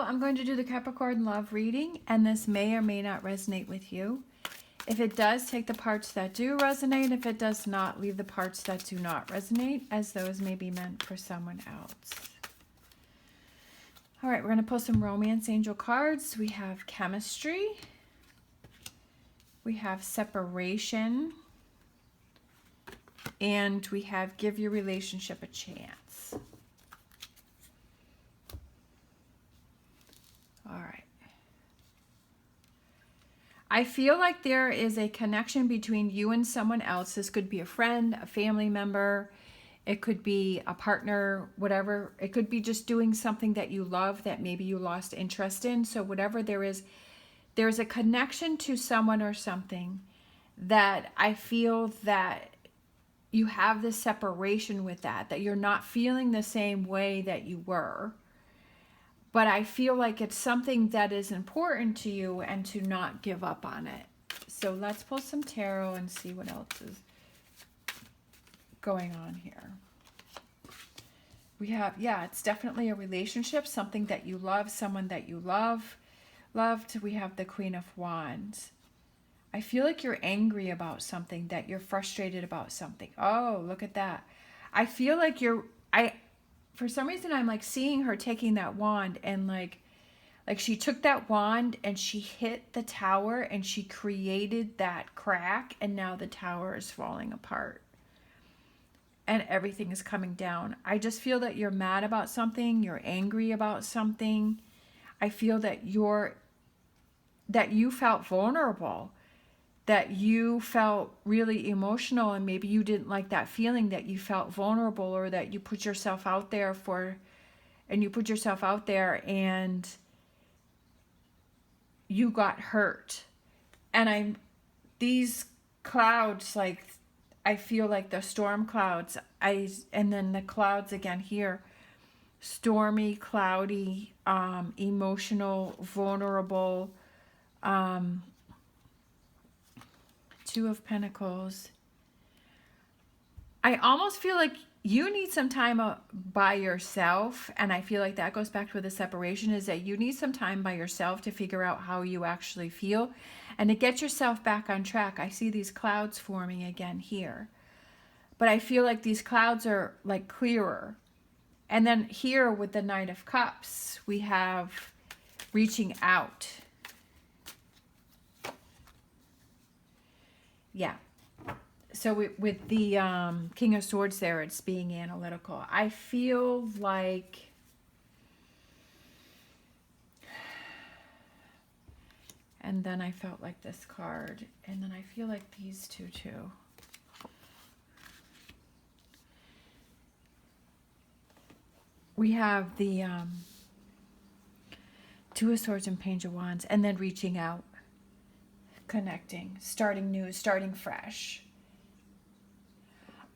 I'm going to do the Capricorn love reading, and this may or may not resonate with you. If it does, take the parts that do resonate. If it does not, leave the parts that do not resonate, as those may be meant for someone else. All right, we're going to pull some romance angel cards. We have chemistry. We have separation. And we have give your relationship a chance. All right. I feel like there is a connection between you and someone else. This could be a friend, a family member. It could be a partner, whatever. It could be just doing something that you love that maybe you lost interest in. So whatever there's a connection to someone or something that I feel that you have this separation with that you're not feeling the same way that you were. But I feel like it's something that is important to you and to not give up on it. So let's pull some tarot and see what else is going on here. We have, yeah, it's definitely a relationship, something that you love, someone that you loved. We have the Queen of Wands. I feel like you're angry about something, that you're frustrated about something. Oh, look at that. I feel like for some reason, I'm like seeing her taking that wand and like she took that wand and she hit the tower and she created that crack, and now the tower is falling apart and everything is coming down. I just feel that you're mad about something. You're angry about something. I feel that you felt vulnerable, that you felt really emotional, and maybe you didn't like that feeling, that you felt vulnerable, or that you put yourself out there and you got hurt. And these clouds, like, I feel like the storm clouds, and then the clouds again here, stormy, cloudy, emotional, vulnerable, Two of Pentacles. I almost feel like you need some time by yourself, and I feel like that goes back to where the separation is, that you need some time by yourself to figure out how you actually feel and to get yourself back on track. I see these clouds forming again here, but I feel like these clouds are like clearer. And then here with the Knight of Cups, we have reaching out. Yeah. So with the King of Swords there, it's being analytical. I feel like and then I felt like this card, and then I feel like these two too. We have the Two of Swords and Page of Wands, and then reaching out, connecting, starting new, starting fresh.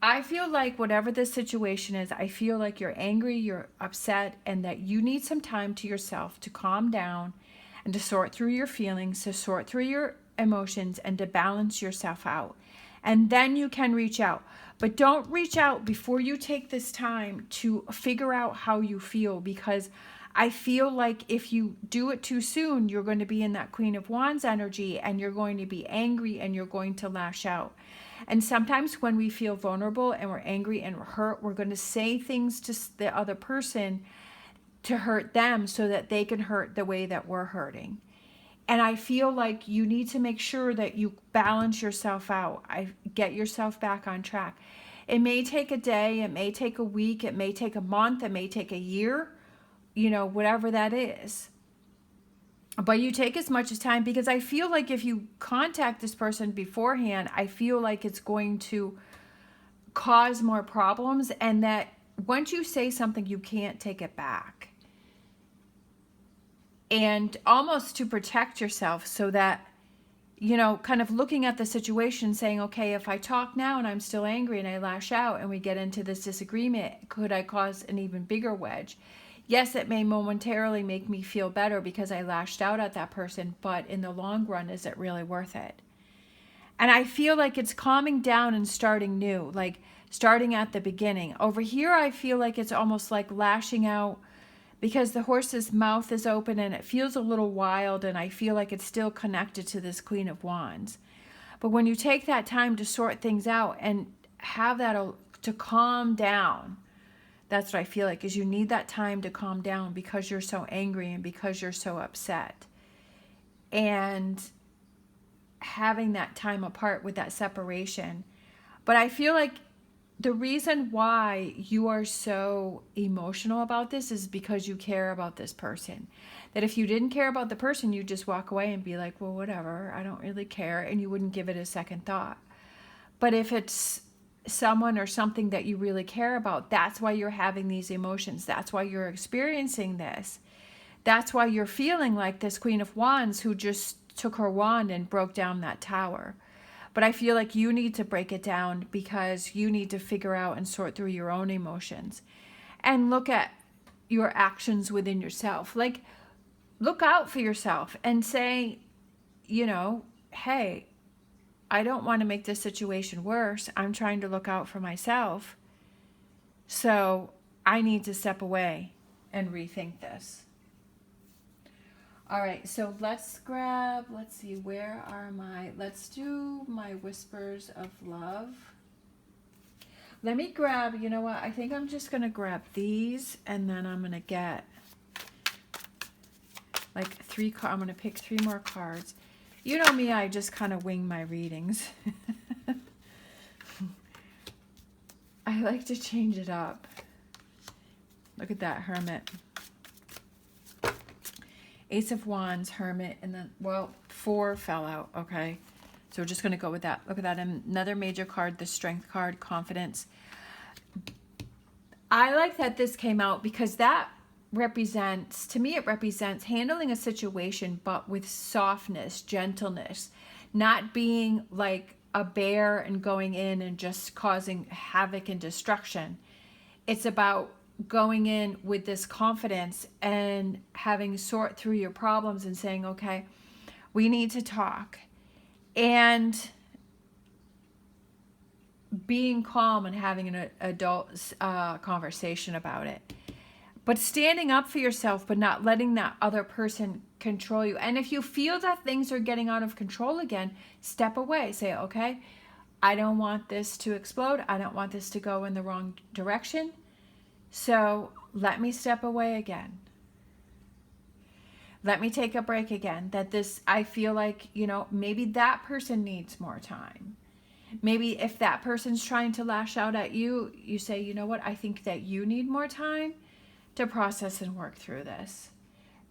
I feel like whatever this situation is, I feel like you're angry, you're upset, and that you need some time to yourself to calm down and to sort through your feelings, to sort through your emotions, and to balance yourself out. And then you can reach out. But don't reach out before you take this time to figure out how you feel, because I feel like if you do it too soon, you're going to be in that Queen of Wands energy, and you're going to be angry, and you're going to lash out. And sometimes when we feel vulnerable and we're angry and we're hurt, we're going to say things to the other person to hurt them so that they can hurt the way that we're hurting. And I feel like you need to make sure that you balance yourself out. Get yourself back on track. It may take a day, it may take a week, it may take a month, it may take a year, you know, whatever that is. But you take as much as time, because I feel like if you contact this person beforehand, I feel like it's going to cause more problems, and that once you say something, you can't take it back. And almost to protect yourself, so that, you know, kind of looking at the situation, saying, okay, if I talk now and I'm still angry and I lash out and we get into this disagreement, could I cause an even bigger wedge? Yes, it may momentarily make me feel better because I lashed out at that person, but in the long run, is it really worth it? And I feel like it's calming down and starting new, like starting at the beginning. Over here, I feel like it's almost like lashing out, because the horse's mouth is open and it feels a little wild, and I feel like it's still connected to this Queen of Wands. But when you take that time to sort things out and have that to calm down, that's what I feel like, is you need that time to calm down because you're so angry and because you're so upset. And having that time apart with that separation. But I feel like the reason why you are so emotional about this is because you care about this person. That if you didn't care about the person, you'd just walk away and be like, well, whatever, I don't really care, and you wouldn't give it a second thought. But if it's someone or something that you really care about, that's why you're having these emotions. That's why you're experiencing this. That's why you're feeling like this Queen of Wands who just took her wand and broke down that tower. But I feel like you need to break it down because you need to figure out and sort through your own emotions and look at your actions within yourself. Like, look out for yourself and say, you know, hey, I don't want to make this situation worse. I'm trying to look out for myself. So I need to step away and rethink this. All right, so let's see, where are let's do my Whispers of Love. Let me grab, you know what, I think I'm just going to grab these, and then I'm going to get like I'm going to pick 3 more cards. You know me, I just kind of wing my readings. I like to change it up. Look at that, Hermit. Ace of Wands, Hermit, and then, well, 4 fell out, okay? So we're just going to go with that. Look at that, another major card, the Strength card, Confidence. I like that this came out because that represents, to me, it represents handling a situation, but with softness, gentleness, not being like a bear and going in and just causing havoc and destruction. It's about going in with this confidence and having sort through your problems and saying, okay, we need to talk, and being calm and having an adult conversation about it. But standing up for yourself, but not letting that other person control you. And if you feel that things are getting out of control again, step away. Say, okay, I don't want this to explode. I don't want this to go in the wrong direction. So let me step away again. Let me take a break again. I feel like, you know, maybe that person needs more time. Maybe if that person's trying to lash out at you, you say, you know what, I think that you need more time to process and work through this,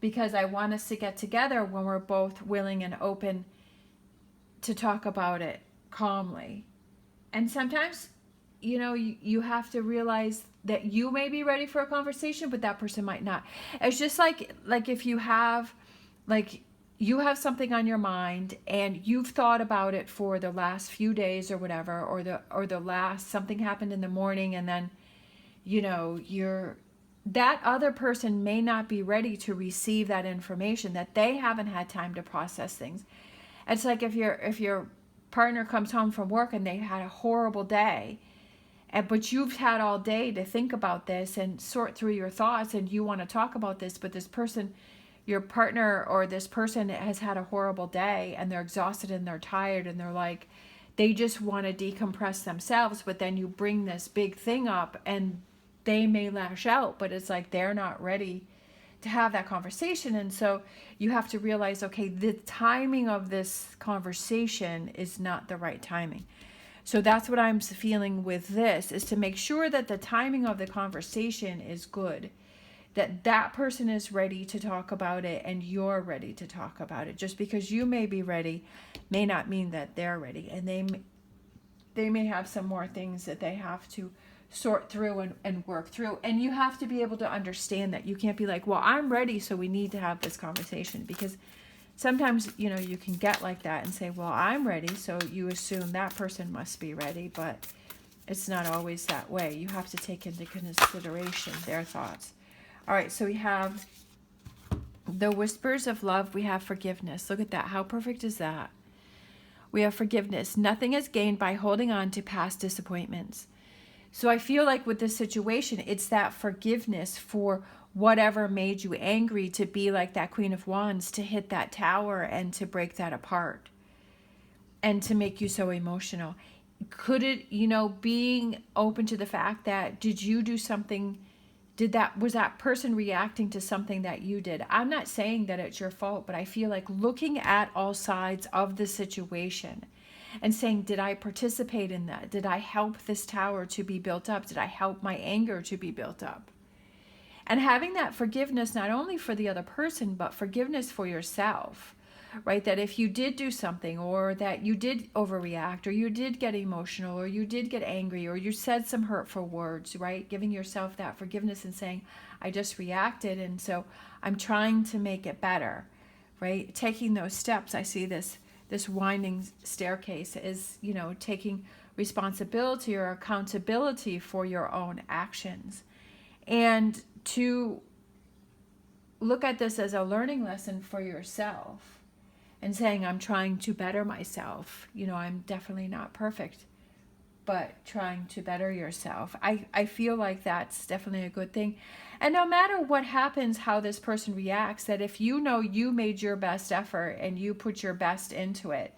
because I want us to get together when we're both willing and open to talk about it calmly. And sometimes, you know, you have to realize that you may be ready for a conversation, but that person might not. It's just like if you have, like, you have something on your mind and you've thought about it for the last few days or whatever, or the last, something happened in the morning, and then, you know, that other person may not be ready to receive that information, that they haven't had time to process things. It's like if your partner comes home from work and they had a horrible day, but you've had all day to think about this and sort through your thoughts, and you want to talk about this, but this person, your partner or this person, has had a horrible day and they're exhausted and they're tired and they're like, they just want to decompress themselves, but then you bring this big thing up and they may lash out, but it's like they're not ready to have that conversation. And so you have to realize, okay, the timing of this conversation is not the right timing. So that's what I'm feeling with this, is to make sure that the timing of the conversation is good, that person is ready to talk about it and you're ready to talk about it. Just because you may be ready may not mean that they're ready, and they may have some more things that they have to sort through and work through. And you have to be able to understand that. You can't be like, well, I'm ready, so we need to have this conversation, because sometimes, you know, you can get like that and say, well, I'm ready, so you assume that person must be ready, but it's not always that way. You have to take into consideration their thoughts. All right, so we have the Whispers of Love. We have forgiveness. Look at that. How perfect is that? We have forgiveness. Nothing is gained by holding on to past disappointments. So I feel like with this situation, it's that forgiveness for whatever made you angry, to be like that Queen of Wands, to hit that tower and to break that apart and to make you so emotional. Could it, being open to the fact that, did you do something, was that person reacting to something that you did? I'm not saying that it's your fault, but I feel like looking at all sides of the situation and saying, did I participate in that? Did I help this tower to be built up? Did I help my anger to be built up? And having that forgiveness, not only for the other person, but forgiveness for yourself, right? That if you did do something, or that you did overreact, or you did get emotional, or you did get angry, or you said some hurtful words, right? Giving yourself that forgiveness and saying, I just reacted, and so I'm trying to make it better, right? Taking those steps. I see this winding staircase is, taking responsibility or accountability for your own actions. And to look at this as a learning lesson for yourself and saying, I'm trying to better myself. I'm definitely not perfect, but trying to better yourself. I feel like that's definitely a good thing. And no matter what happens, how this person reacts, that if you know you made your best effort and you put your best into it,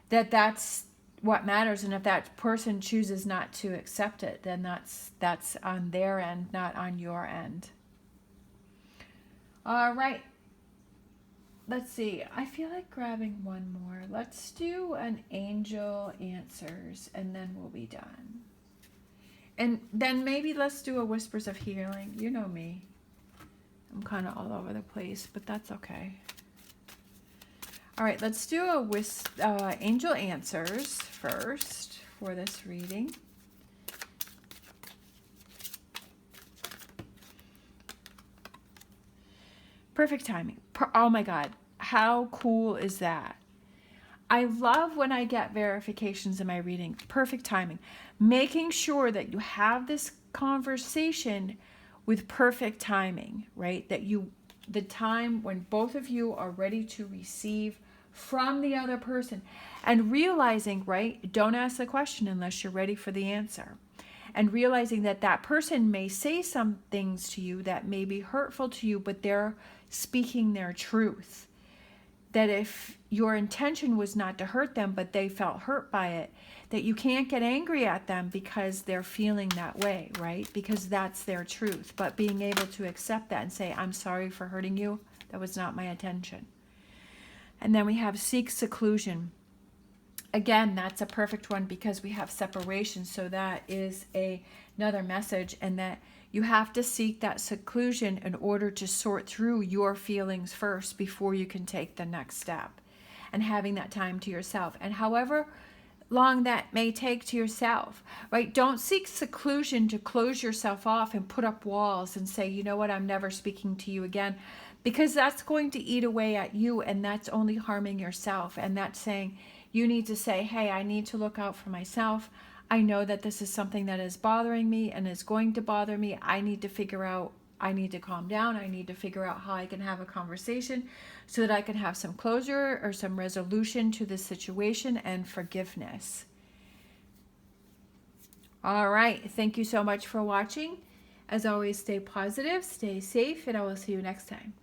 that's what matters. And if that person chooses not to accept it, then that's on their end, not on your end. All right. Let's see. I feel like grabbing one more. Let's do an angel answers, and then we'll be done. And then maybe let's do a whispers of healing. You know me. I'm kind of all over the place, but that's okay. All right, let's do a angel answers first for this reading. Perfect timing. Oh my God, how cool is that? I love when I get verifications in my reading. Perfect timing. Making sure that you have this conversation with perfect timing, right? That the time when both of you are ready to receive from the other person, and realizing, right? Don't ask the question unless you're ready for the answer. And realizing that that person may say some things to you that may be hurtful to you, but they're speaking their truth. That if your intention was not to hurt them, but they felt hurt by it, that you can't get angry at them because they're feeling that way, right? Because that's their truth. But being able to accept that and say, I'm sorry for hurting you. That was not my intention. And then we have seek seclusion. Again, that's a perfect one because we have separation. So that is another message, and that you have to seek that seclusion in order to sort through your feelings first before you can take the next step. And having that time to yourself. And however long that may take to yourself, right? Don't seek seclusion to close yourself off and put up walls and say, you know what, I'm never speaking to you again. Because that's going to eat away at you, and that's only harming yourself. And that's saying, you need to say, hey, I need to look out for myself. I know that this is something that is bothering me and is going to bother me. I need to calm down. I need to figure out how I can have a conversation so that I can have some closure or some resolution to this situation and forgiveness. All right. Thank you so much for watching. As always, stay positive, stay safe, and I will see you next time.